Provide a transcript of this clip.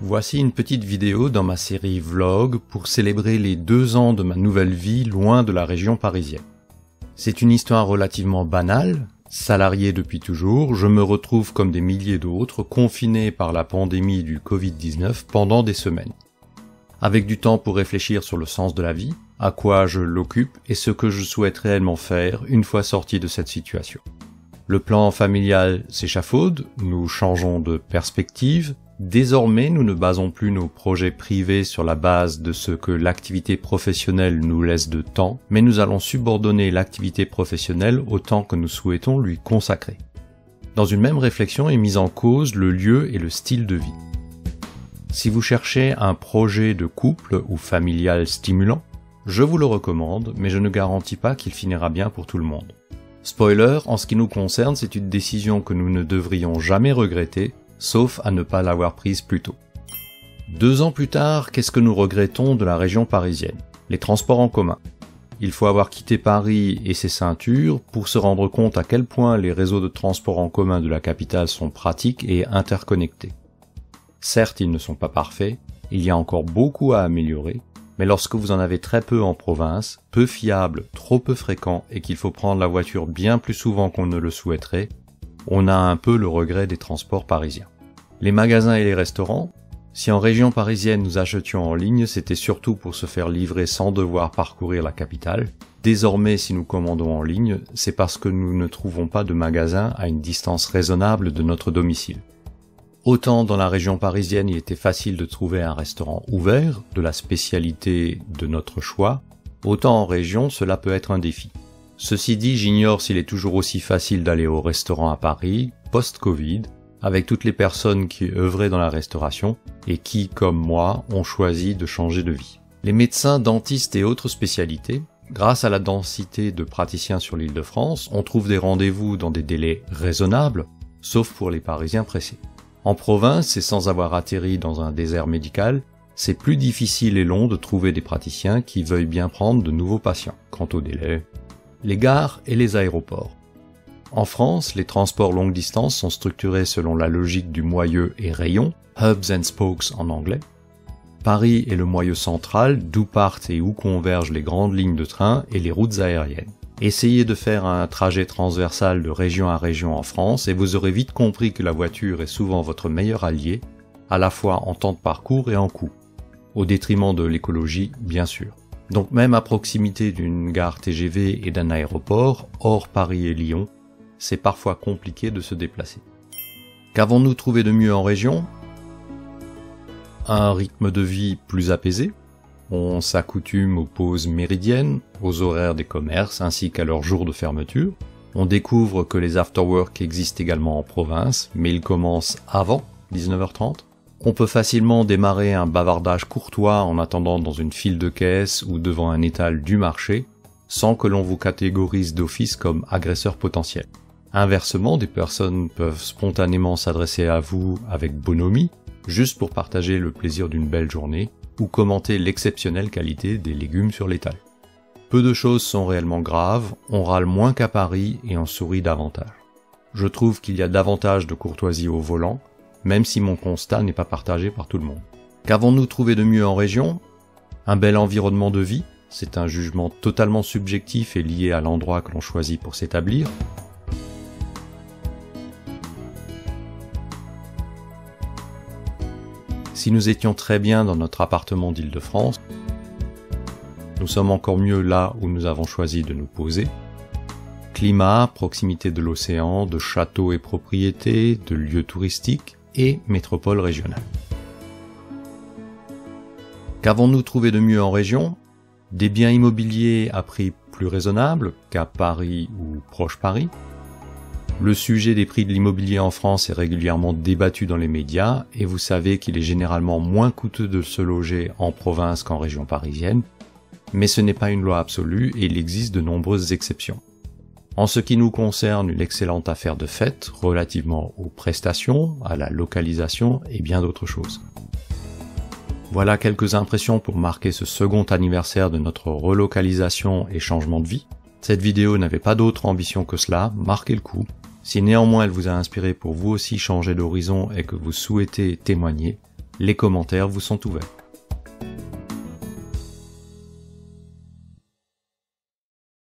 Voici une petite vidéo dans ma série Vlog pour célébrer les 2 ans de ma nouvelle vie loin de la région parisienne. C'est une histoire relativement banale. Salarié depuis toujours, je me retrouve comme des milliers d'autres confiné par la pandémie du Covid-19 pendant des semaines. Avec du temps pour réfléchir sur le sens de la vie, à quoi je l'occupe et ce que je souhaite réellement faire une fois sorti de cette situation. Le plan familial s'échafaude, nous changeons de perspective. Désormais, nous ne basons plus nos projets privés sur la base de ce que l'activité professionnelle nous laisse de temps, mais nous allons subordonner l'activité professionnelle au temps que nous souhaitons lui consacrer. Dans une même réflexion est mise en cause le lieu et le style de vie. Si vous cherchez un projet de couple ou familial stimulant, je vous le recommande, mais je ne garantis pas qu'il finira bien pour tout le monde. Spoiler, en ce qui nous concerne, c'est une décision que nous ne devrions jamais regretter, sauf à ne pas l'avoir prise plus tôt. 2 ans plus tard, qu'est-ce que nous regrettons de la région parisienne? Les transports en commun. Il faut avoir quitté Paris et ses ceintures pour se rendre compte à quel point les réseaux de transports en commun de la capitale sont pratiques et interconnectés. Certes, ils ne sont pas parfaits, il y a encore beaucoup à améliorer, mais lorsque vous en avez très peu en province, peu fiables, trop peu fréquents et qu'il faut prendre la voiture bien plus souvent qu'on ne le souhaiterait, on a un peu le regret des transports parisiens. Les magasins et les restaurants, si en région parisienne nous achetions en ligne, c'était surtout pour se faire livrer sans devoir parcourir la capitale. Désormais, si nous commandons en ligne, c'est parce que nous ne trouvons pas de magasin à une distance raisonnable de notre domicile. Autant dans la région parisienne, il était facile de trouver un restaurant ouvert, de la spécialité de notre choix, autant en région, cela peut être un défi. Ceci dit, j'ignore s'il est toujours aussi facile d'aller au restaurant à Paris, post-Covid, avec toutes les personnes qui œuvraient dans la restauration et qui, comme moi, ont choisi de changer de vie. Les médecins, dentistes et autres spécialités, grâce à la densité de praticiens sur l'Île-de-France, on trouve des rendez-vous dans des délais raisonnables, sauf pour les Parisiens pressés. En province, et sans avoir atterri dans un désert médical, c'est plus difficile et long de trouver des praticiens qui veuillent bien prendre de nouveaux patients. Quant au délai, les gares et les aéroports. En France, les transports longue distance sont structurés selon la logique du moyeu et rayon, hubs and spokes en anglais. Paris est le moyeu central d'où partent et où convergent les grandes lignes de train et les routes aériennes. Essayez de faire un trajet transversal de région à région en France et vous aurez vite compris que la voiture est souvent votre meilleur allié, à la fois en temps de parcours et en coût, au détriment de l'écologie bien sûr. Donc même à proximité d'une gare TGV et d'un aéroport, hors Paris et Lyon, c'est parfois compliqué de se déplacer. Qu'avons-nous trouvé de mieux en région? Un rythme de vie plus apaisé. On s'accoutume aux pauses méridiennes, aux horaires des commerces ainsi qu'à leurs jours de fermeture. On découvre que les after-work existent également en province, mais ils commencent avant 19h30. On peut facilement démarrer un bavardage courtois en attendant dans une file de caisse ou devant un étal du marché, sans que l'on vous catégorise d'office comme agresseur potentiel. Inversement, des personnes peuvent spontanément s'adresser à vous avec bonhomie, juste pour partager le plaisir d'une belle journée, ou commenter l'exceptionnelle qualité des légumes sur l'étal. Peu de choses sont réellement graves, on râle moins qu'à Paris et on sourit davantage. Je trouve qu'il y a davantage de courtoisie au volant, même si mon constat n'est pas partagé par tout le monde. Qu'avons-nous trouvé de mieux en région? Un bel environnement de vie, c'est un jugement totalement subjectif et lié à l'endroit que l'on choisit pour s'établir. Si nous étions très bien dans notre appartement d'Île-de-France, nous sommes encore mieux là où nous avons choisi de nous poser. Climat, proximité de l'océan, de châteaux et propriétés, de lieux touristiques et métropole régionale. Qu'avons-nous trouvé de mieux en région? Des biens immobiliers à prix plus raisonnables qu'à Paris ou proche Paris. Le sujet des prix de l'immobilier en France est régulièrement débattu dans les médias et vous savez qu'il est généralement moins coûteux de se loger en province qu'en région parisienne, mais ce n'est pas une loi absolue et il existe de nombreuses exceptions. En ce qui nous concerne, une excellente affaire de fait relativement aux prestations, à la localisation et bien d'autres choses. Voilà quelques impressions pour marquer ce second anniversaire de notre relocalisation et changement de vie. Cette vidéo n'avait pas d'autre ambition que cela, marquez le coup. Si néanmoins elle vous a inspiré pour vous aussi changer d'horizon et que vous souhaitez témoigner, Les commentaires vous sont ouverts.